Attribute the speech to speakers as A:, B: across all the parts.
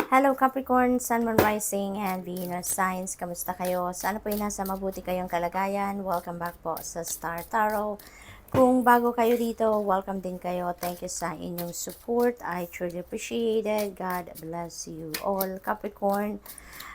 A: Hello Capricorn, Sun, Moon, Rising, and Venus Signs. Kamusta kayo? Sana po nasa mabuti kayong kalagayan. Welcome back po sa Star Tarot. Kung bago kayo dito, welcome din kayo. Thank you sa inyong support. I truly appreciate it. God bless you all, Capricorn.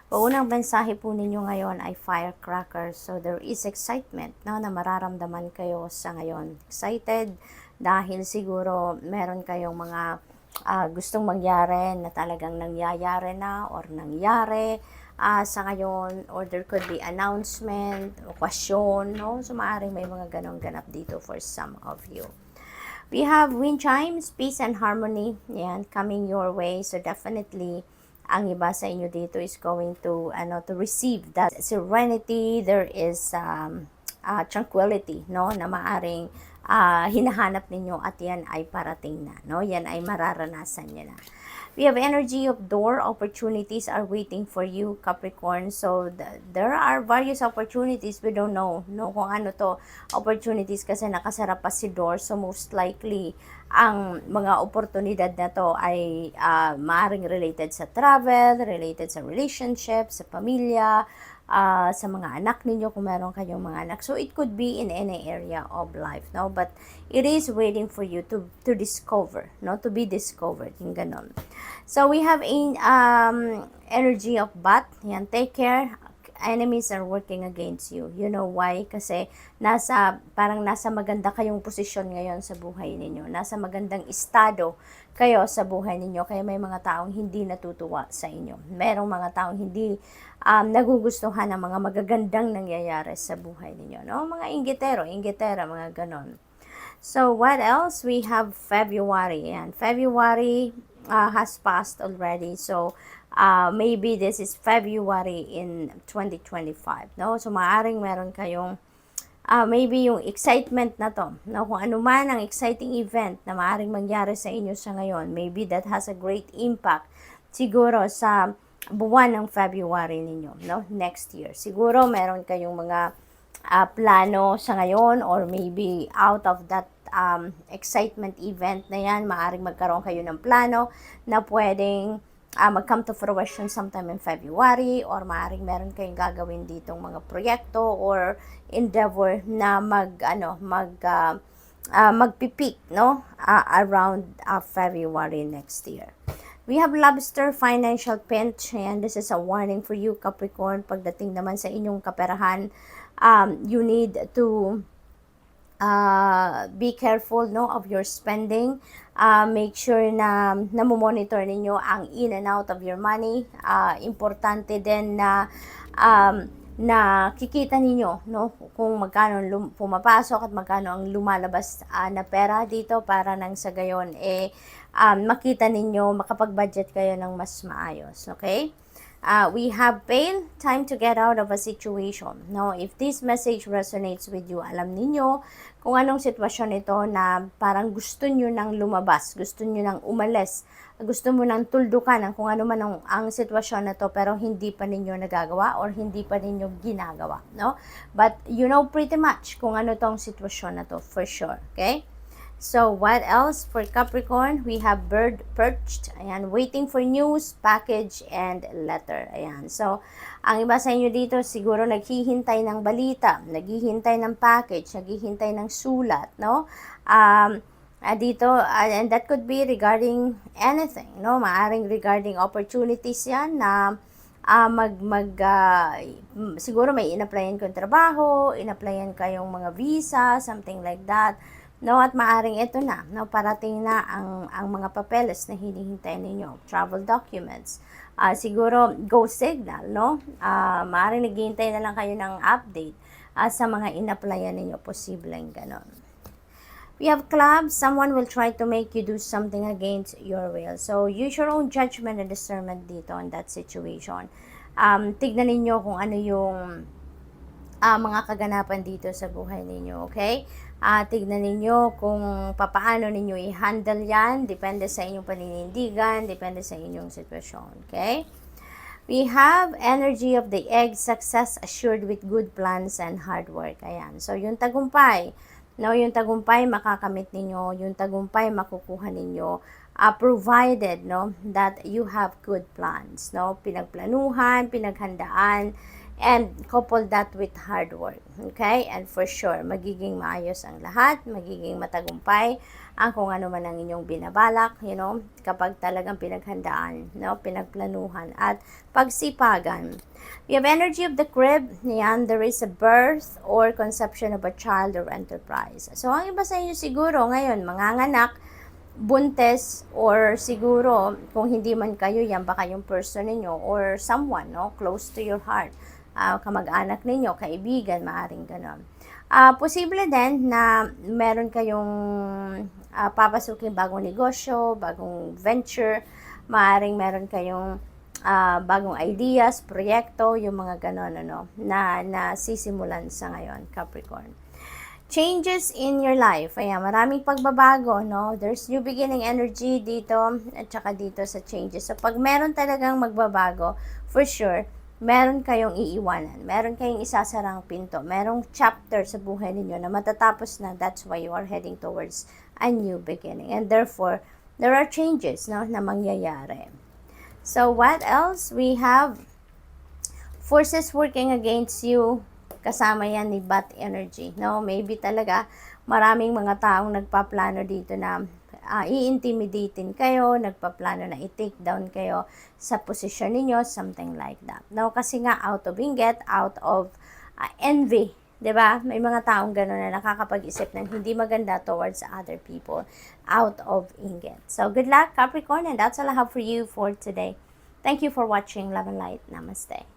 A: Paunang mensahe po ninyo ngayon ay firecracker. So there is excitement na mararamdaman kayo sa ngayon. Excited dahil siguro meron kayong mga gustong mangyari na talagang nangyayari na or nangyari sa ngayon, or there could be announcement, okasyon, no? So maaaring may mga ganong ganap dito for some of you. We have wind chimes, peace and harmony, yan, coming your way. So definitely, ang iba sa inyo dito is going to receive that serenity. There is tranquility, no, na maaring hinahanap ninyo at yan ay parating na, no? Yan ay mararanasan niya na. We have energy of door. Opportunities are waiting for you, Capricorn. So, there are various opportunities. We don't know, no, kung ano to opportunities kasi nakasara pa si door. So, most likely, ang mga oportunidad na to ay maaaring related sa travel, related sa relationship, sa pamilya, sa mga anak ninyo kung meron kayong mga anak. So, it could be in any area of life, no? But, it is waiting for you to discover, no? To be discovered, yung ganon. So, we have in energy of bat. Yan, take care. Enemies are working against you. You know why? Kasi parang nasa maganda kayong posisyon ngayon sa buhay ninyo. Nasa magandang estado kayo sa buhay ninyo. Kaya may mga taong hindi natutuwa sa inyo. Merong mga taong hindi nagugustuhan ng mga magagandang nangyayari sa buhay ninyo. No? Mga inggitera, mga ganon. So, what else? We have February. And February has passed already. So, maybe this is February in 2025. No? So, maaaring meron kayong maybe yung excitement na to. No? Kung ano man ang exciting event na maaaring mangyari sa inyo sa ngayon, maybe that has a great impact siguro sa buwan ng February ninyo, no? Next year. Siguro meron kayong mga plano sa ngayon, or maybe out of that excitement event na yan, maaaring magkaroon kayo ng plano na pwedeng mag-come to fruition sometime in February, or maaaring meron kayong gagawin ditong mga proyekto or endeavor na magpipeak, no? Around February next year. We have lobster, financial pinch, and this is a warning for you, Capricorn. Pagdating naman sa inyong kaperahan, you need to be careful, no, of your spending. Make sure na namomonitor ninyo ang in and out of your money. Importante din na kikita ninyo, no, kung magkano pumapasok at magkano ang lumalabas na pera dito, para nang sa gayon makita ninyo, makapag-budget kayo ng mas maayos, okay? We have pain, time to get out of a situation. No, if this message resonates with you, alam niyo kung anong sitwasyon ito na parang gusto niyo nang lumabas, gusto niyo nang umalis, gusto mo nang tuldukan ng kung ano man ang sitwasyon na to, pero hindi pa ninyo nagagawa or hindi pa ninyo ginagawa, no? But you know pretty much kung ano tong sitwasyon na to for sure, okay? So, what else for Capricorn? We have bird perched. Ayan, waiting for news, package, and letter. Ayan. So, ang iba sa inyo dito, siguro naghihintay ng balita, naghihintay ng package, naghihintay ng sulat, no? Dito, and that could be regarding anything, no? Maaring regarding opportunities yan na siguro may in-applyan kayong trabaho, in-applyan kayong mga visa, something like that. No, at maaring ito na, no, parating na ang mga papeles na hinihintay ninyo, travel documents. Siguro go signal, no? Maaring naghihintay na lang kayo ng update sa mga in-applyan ninyo, posibleng ganon. We have clubs, someone will try to make you do something against your will. So, use your own judgment and discernment dito in that situation. Tignan ninyo kung ano yung mga kaganapan dito sa buhay ninyo, okay? Tignan ninyo kung papaano ninyo i-handle yan, depende sa inyong paninindigan, depende sa inyong sitwasyon, okay? We have energy of the egg, success assured with good plans and hard work. Ayan, so yung tagumpay, no, yung tagumpay makakamit ninyo, yung tagumpay makukuha ninyo provided, no, that you have good plans, no, pinagplanuhan, pinaghandaan, and couple that with hard work, okay? And for sure, magiging maayos ang lahat, magiging matagumpay ang kung ano man ang inyong binabalak, kapag talagang pinaghandaan, no, pinagplanuhan, at pagsipagan. We have energy of the crib, yan, there is a birth or conception of a child or enterprise. So, ang iba sa inyo siguro ngayon, manganganak, buntes, or siguro, kung hindi man kayo, yan baka yung person ninyo, or someone, no, close to your heart, kamag-anak ninyo, kaibigan, maaring ganon. Posible din na meron kayong papasukin bagong negosyo, bagong venture, maaring meron kayong bagong ideas, proyekto, yung mga ganon, na sisimulan sa ngayon, Capricorn. Changes in your life. Ayan, maraming pagbabago, no? There's new beginning energy dito, at saka dito sa changes. So, pag meron talagang magbabago, for sure, meron kayong iiwanan. Meron kayong isasarang pinto. Merong chapter sa buhay ninyo na matatapos na. That's why you are heading towards a new beginning. And therefore, there are changes, no, na mangyayari. So, what else? We have forces working against you. Kasama yan ni Bat energy, no? Maybe talaga maraming mga taong nagpaplano dito na i-intimidatein kayo, nagpaplano na i-take down kayo sa posisyon ninyo, something like that. No, kasi nga out of inggit, out of envy, 'di ba? May mga taong gano'n na nakakapag-isip ng hindi maganda towards other people out of inggit. So, good luck, Capricorn, and that's all I have for you for today. Thank you for watching. Love and light. Namaste.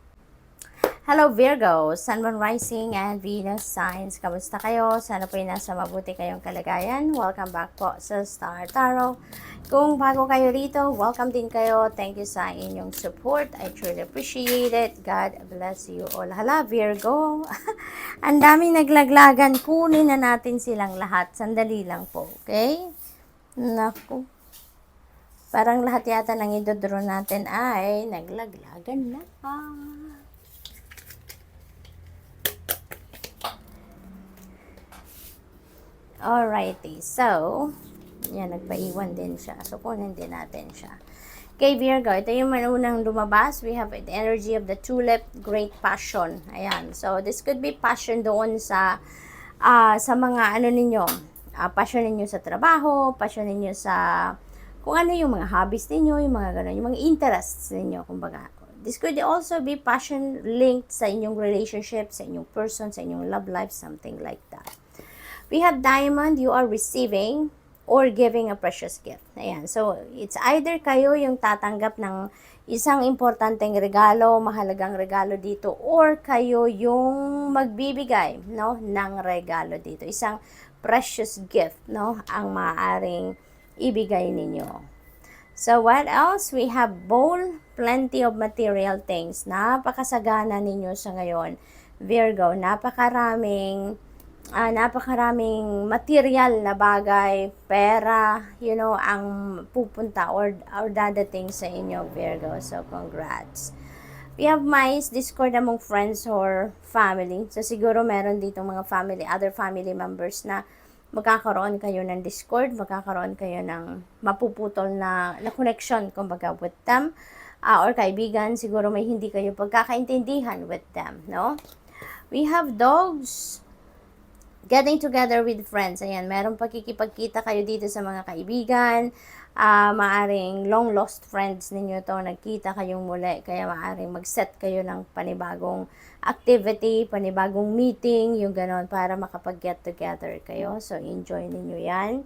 A: Hello Virgo, Sun, Moon, Rising, and Venus signs. Kamusta kayo? Sana po nasa mabuti kayong kalagayan. Welcome back po sa Star Tarot. Kung bago kayo rito, welcome din kayo. Thank you sa inyong support. I truly appreciate it. God bless you all. Hala Virgo, ang daming naglaglagan. Kunin na natin silang lahat. Sandali lang po, okay? Naku. Parang lahat yata ng idodro natin ay naglaglagan na. Alrighty, so, yan, nagpaiwan din siya. So, kunin din natin siya. Okay, Virgo, ito yung unang lumabas. We have the energy of the tulip, great passion. Ayan, so this could be passion doon sa mga ninyo. Passion ninyo sa trabaho, passion ninyo sa kung ano yung mga hobbies ninyo, yung mga gano'n, yung mga interests ninyo, kumbaga. This could also be passion linked sa inyong relationship, sa inyong person, sa inyong love life, something like that. We have diamond, you are receiving or giving a precious gift. Ayan. So, it's either kayo yung tatanggap ng isang importanteng regalo, mahalagang regalo dito, or kayo yung magbibigay, no, ng regalo dito. Isang precious gift, no, ang maaaring ibigay ninyo. So, what else? We have bowl, plenty of material things. Napakasagana ninyo sa ngayon, Virgo. Napakaraming material na bagay, pera, ang pupunta or dadating sa inyo, Virgo. So, congrats. We have mais, discord among friends or family. So, siguro meron dito mga other family members na magkakaroon kayo ng discord, magkakaroon kayo ng mapuputol na connection, kumbaga, with them. Or kaibigan, siguro may hindi kayo pagkakaintindihan with them, no? We have dogs, getting together with friends. Ayan, merong pagkikipagkita kayo dito sa mga kaibigan. Maaring long lost friends ninyo to, nagkita kayong muli. Kaya maaring mag-set kayo ng panibagong activity, panibagong meeting, yung ganon, para makapag-get together kayo. So, enjoy ninyo yan.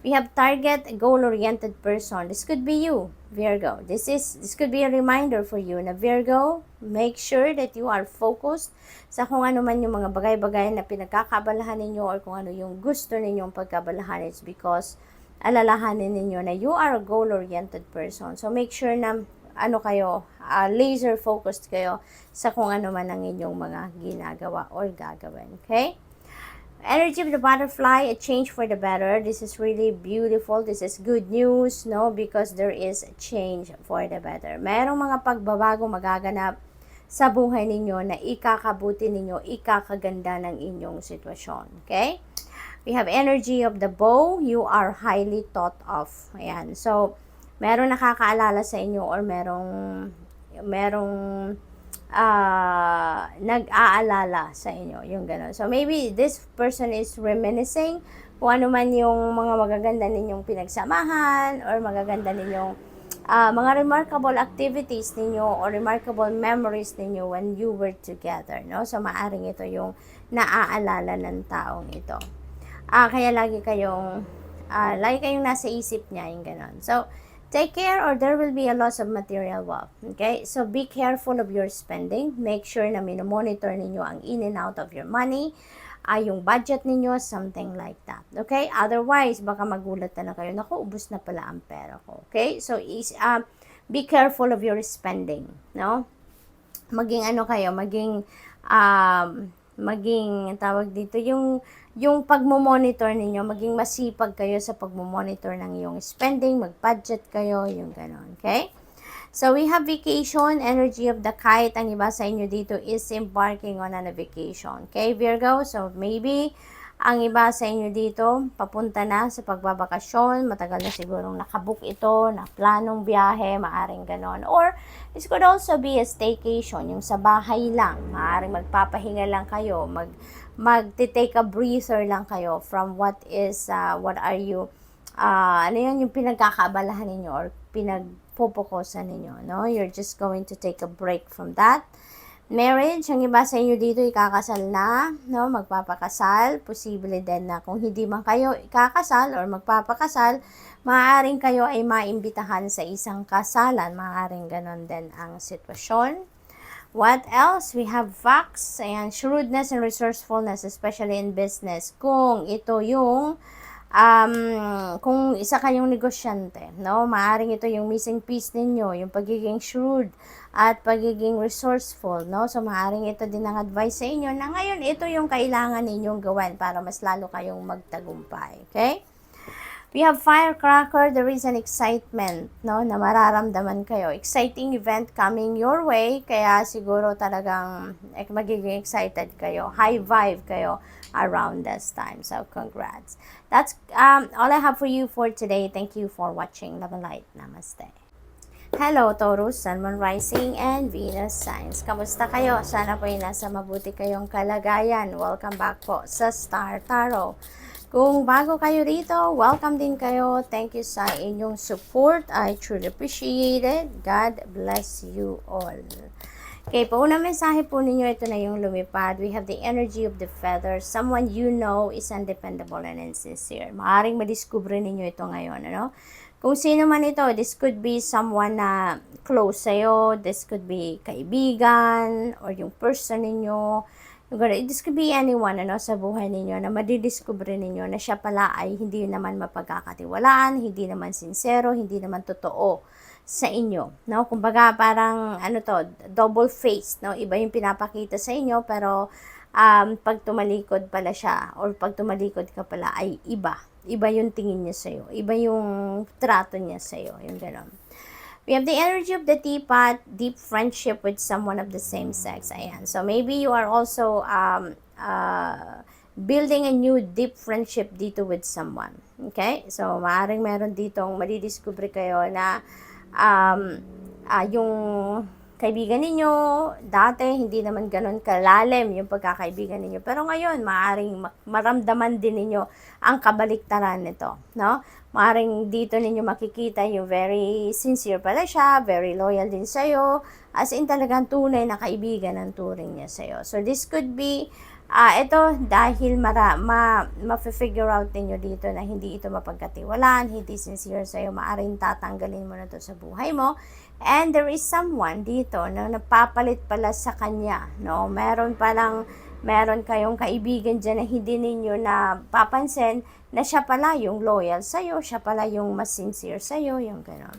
A: We have target, goal-oriented person. This could be you, Virgo. This could be a reminder for you na Virgo, make sure that you are focused sa kung ano man yung mga bagay-bagay na pinagkakabalahan ninyo or kung ano yung gusto ninyong pagkabalahan. It's because alalahanin ninyo na you are a goal-oriented person. So, make sure na laser-focused kayo sa kung ano man ang inyong mga ginagawa or gagawin. Okay? Energy of the butterfly, a change for the better. This is really beautiful. This is good news, no? Because there is a change for the better. Merong mga pagbabago magaganap sa buhay ninyo na ikakabuti ninyo, ikakaganda ng inyong sitwasyon. Okay? We have energy of the bow. You are highly thought of. Ayan. So, meron nakakaalala sa inyo or merong nag-aalala sa inyo. Yung gano'n. So, maybe this person is reminiscing kung ano man yung mga magaganda ninyong pinagsamahan or magaganda ninyong mga remarkable activities ninyo or remarkable memories ninyo when you were together, no? So, maaring ito yung naaalala ng taong ito. Kaya lagi kayong nasa isip niya, yung ganon. So, take care or there will be a loss of material wealth. Okay? So, be careful of your spending. Make sure na minomonitor ninyo ang in and out of your money. Yung budget ninyo, something like that. Okay? Otherwise, baka magulat na kayo. Naku, ubos na pala ang pera ko. Okay? So, be careful of your spending. No? Maging tawag dito, yung pagmo-monitor ninyo, maging masipag kayo sa pagmo-monitor ng iyong spending, mag-budget kayo, yung gano'n. Okay? So, we have vacation, energy of the kite. Ang iba sa inyo dito is embarking on a vacation. Okay, Virgo? So, maybe, ang iba sa inyo dito, papunta na sa pagbabakasyon. Matagal na sigurong nakabook ito, na planong biyahe, maaring ganon. Or, this could also be a staycation, yung sa bahay lang. Maaring magpapahinga lang kayo, mag-take a breather lang kayo from what are you, ano yan, yung pinagkakaabalahan ninyo or pinagpupukusan ninyo, no? You're just going to take a break from that. Marriage, ang iba sa inyo dito ikakasal na, no? Magpapakasal, posible din na kung hindi man kayo ikakasal or magpapakasal, maaaring kayo ay maimbitahan sa isang kasalan, maaaring ganon din ang sitwasyon. What else? We have facts, ayan, shrewdness and resourcefulness, especially in business. Kung ito yung kung isa kayong negosyante, no? Maaring ito yung missing piece ninyo, yung pagiging shrewd at pagiging resourceful, no? So, maaring ito din ang advice sa inyo na ngayon, ito yung kailangan ninyong gawin para mas lalo kayong magtagumpay, okay? We have firecracker, there is an excitement, no, na mararamdaman kayo. Exciting event coming your way, kaya siguro talagang magiging excited kayo. High vibe kayo around this time. So, congrats. That's all I have for you for today. Thank you for watching. Love and light. Namaste. Hello, Taurus, Sun, Moon, Rising, and Venus signs. Kamusta kayo? Sana po ay nasa mabuti kayong kalagayan. Welcome back po sa Star Tarot. Kung bago kayo rito, welcome din kayo. Thank you sa inyong support. I truly appreciate it. God bless you all. Okay, paunang mensahe po ninyo, ito na yung lumipad. We have the energy of the feather. Someone you know is undependable and insincere. Maaring madiskubre ninyo ito ngayon, ano? Kung sino man ito, this could be someone na close sa'yo. This could be kaibigan or yung person ninyo. This could be anyone, ano, sa buhay ninyo na madidiskubre ninyo na siya pala ay hindi naman mapagkakatiwalaan, hindi naman sincero, hindi naman totoo sa inyo, no? Kumbaga parang double-faced, no? Iba yung pinapakita sa inyo pero pag tumalikod pala siya or pag tumalikod ka pala ay iba yung tingin niya sa iyo, iba yung trato niya sa iyo, yung gano'n. We have the energy of the teapot, deep friendship with someone of the same sex. Ayan. So, maybe you are also building a new deep friendship dito with someone. Okay? So, maaaring meron ditong madidiscover kayo na yung kaibigan ninyo, dati hindi naman ganun kalalim yung pagkakaibigan ninyo. Pero ngayon, maaaring maramdaman din ninyo ang kabaliktaran nito, no? Maaaring dito ninyo makikita yung very sincere pala siya, very loyal din sa'yo, as in talagang tunay na kaibigan ang turing niya sa'yo. So, this could be, ito dahil ma-figure out ninyo dito na hindi ito mapagkatiwalaan, hindi sincere sa'yo, maaaring tatanggalin mo na to sa buhay mo. And there is someone dito na napapalit pala sa kanya, no? Meron kayong kaibigan dyan na hindi ninyo na papansin na siya pala yung loyal sa'yo, siya pala yung mas sincere sa'yo, yung gano'n.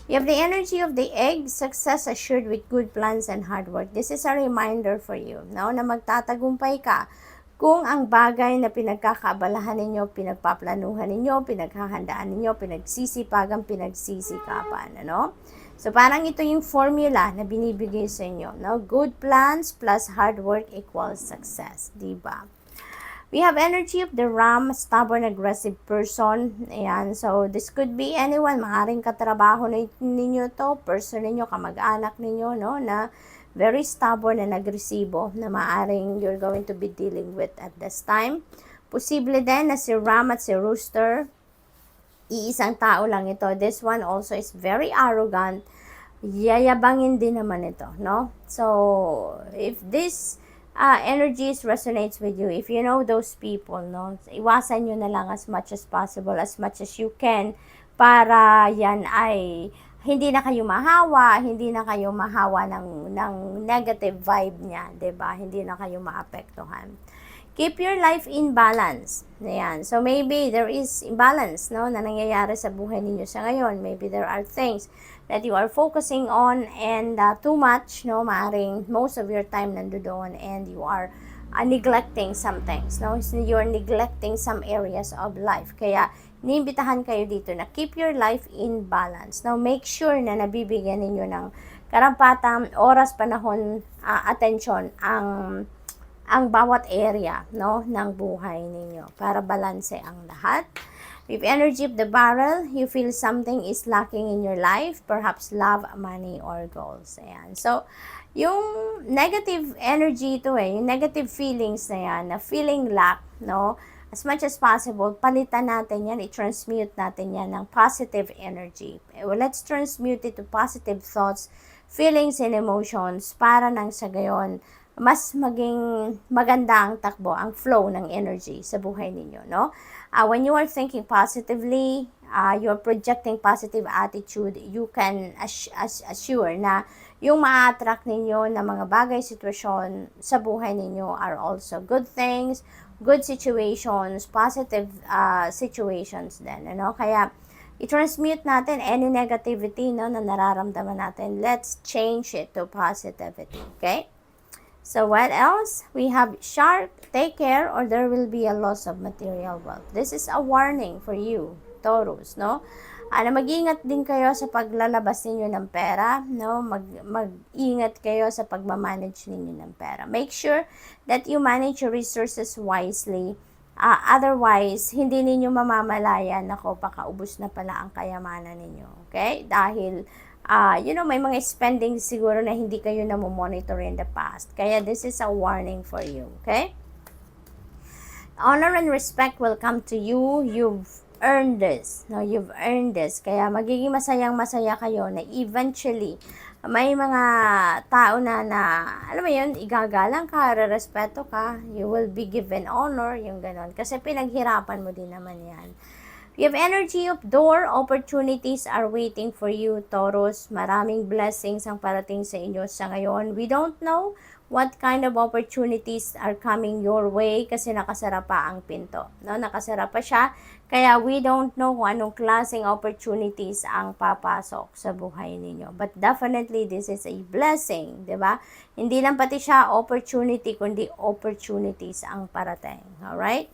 A: You have the energy of the egg, success assured with good plans and hard work. This is a reminder for you, no, na magtatagumpay ka kung ang bagay na pinagkakaabalahan ninyo, pinagpaplanuhan ninyo, pinaghahandaan ninyo, pinagsisipagan, pinagsisikapan, ano? So, parang ito yung formula na binibigay sa inyo, no? Good plans plus hard work equals success, diba? We have energy of the Ram, stubborn, aggressive person. Ayan, so this could be anyone. Maaaring katrabaho ninyo to, person ninyo, kamag-anak ninyo, no, na very stubborn and agresibo na maaaring you're going to be dealing with at this time. Posible din na si Ram at si Rooster, iisang tao lang ito. This one also is very arrogant. Yayabangin din naman ito, no? So, if this energies resonates with you, if you know those people, no, iwasan nyo na lang as much as possible, as much as you can, para yan ay hindi na kayo mahawa, hindi na kayo mahawa ng negative vibe niya, 'di ba? Hindi na kayo maapektuhan. Keep your life in balance. Ayan. So, maybe there is imbalance, no, na nangyayari sa buhay ninyo sa ngayon. Maybe there are things that you are focusing on and too much, no, maaring most of your time nandoon and you are neglecting some things, no? So, you are neglecting some areas of life. Kaya, niimbitahan kayo dito na keep your life in balance. Now, make sure na nabibigyan ninyo ng karampatang oras, panahon, attention ang bawat area, no, ng buhay ninyo para balanse ang lahat. With energy of the barrel, you feel something is lacking in your life, perhaps love, money, or goals. Ayan. So, yung negative energy ito yung negative feelings na yan, na feeling lack, no, as much as possible, palitan natin yan, i-transmute natin yan ng positive energy. Well, let's transmute it to positive thoughts, feelings, and emotions para nang sa gayon, mas maging maganda ang takbo, ang flow ng energy sa buhay ninyo, no? When you are thinking positively, you're projecting positive attitude, you can assure na yung ma-attract ninyo na mga bagay, sitwasyon sa buhay ninyo are also good things, good situations, positive situations din, ano? Kaya, i-transmute natin any negativity, no, na nararamdaman natin. Let's change it to positivity, okay? So what else? We have shark, take care or there will be a loss of material wealth. This is a warning for you, Taurus, no? Mag-ingat din kayo sa paglalabas ninyo ng pera, no? Mag-ingat kayo sa pagmamanage ninyo ng pera. Make sure that you manage your resources wisely. Otherwise, hindi ninyo mamamalayan, nako, pakaubos na pala ang kayamanan ninyo. Okay? Dahil may mga spending siguro na hindi kayo monitor in the past. Kaya this is a warning for you, okay? Honor and respect will come to you. You've earned this. No, you've earned this. Kaya magiging masayang-masaya kayo na eventually may mga tao na alam mo yun, igagalang ka, rerespeto ka, you will be given honor, yung ganon. Kasi pinaghirapan mo din naman yan. You have energy of door, opportunities are waiting for you, Taurus. Maraming blessings ang parating sa inyo sa ngayon. We don't know what kind of opportunities are coming your way kasi nakasara pa ang pinto. No? Nakasara pa siya. Kaya we don't know kung anong klaseng opportunities ang papasok sa buhay ninyo. But definitely this is a blessing, di ba? Hindi lang pati siya opportunity, kundi opportunities ang parating. Alright?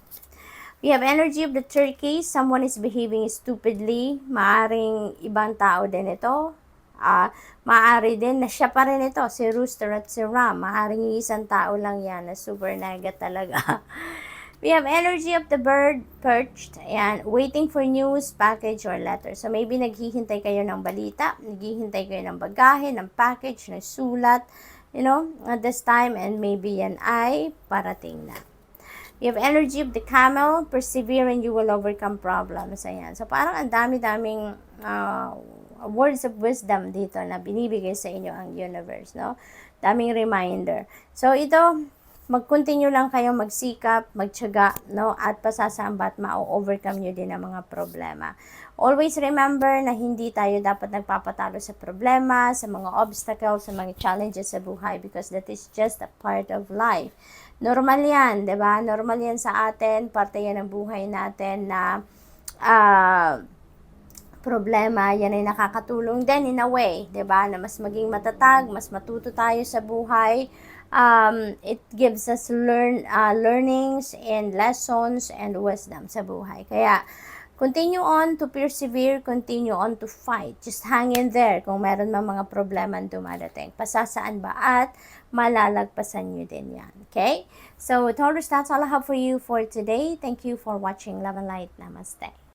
A: We have energy of the turkey. Someone is behaving stupidly. Maaring ibang tao din ito. Maari din na siya pa rin ito, si Rooster at si Ram. Maaring isang tao lang yan na super nega talaga. We have energy of the bird perched and waiting for news, package, or letter. So maybe naghihintay kayo ng balita, naghihintay kayo ng bagahe, ng package, ng sulat, at this time, and maybe yan ay parating na. You have energy of the camel, persevere and you will overcome problems. Ayan. So, parang ang dami-daming words of wisdom dito na binibigay sa inyo ang universe, no? Daming reminder. So, ito, mag-continue lang kayo magsikap, magtiyaga, no? At pasasamba at ma-overcome nyo din ang mga problema. Always remember na hindi tayo dapat nagpapatalo sa problema, sa mga obstacles, sa mga challenges sa buhay because that is just a part of life. Normal yan, di ba? Normal yan sa atin, parte yan ng buhay natin na problema, yan ay nakakatulong din in a way, di ba? Na mas maging matatag, mas matuto tayo sa buhay. It gives us learnings and lessons and wisdom sa buhay. Kaya, Continue on to persevere, continue on to fight. Just hang in there kung meron man mga problema dumadating. Pasasaan ba at malalagpasan nyo din yan. Okay? So, Taurus, that's all I have for you for today. Thank you for watching. Love and light. Namaste.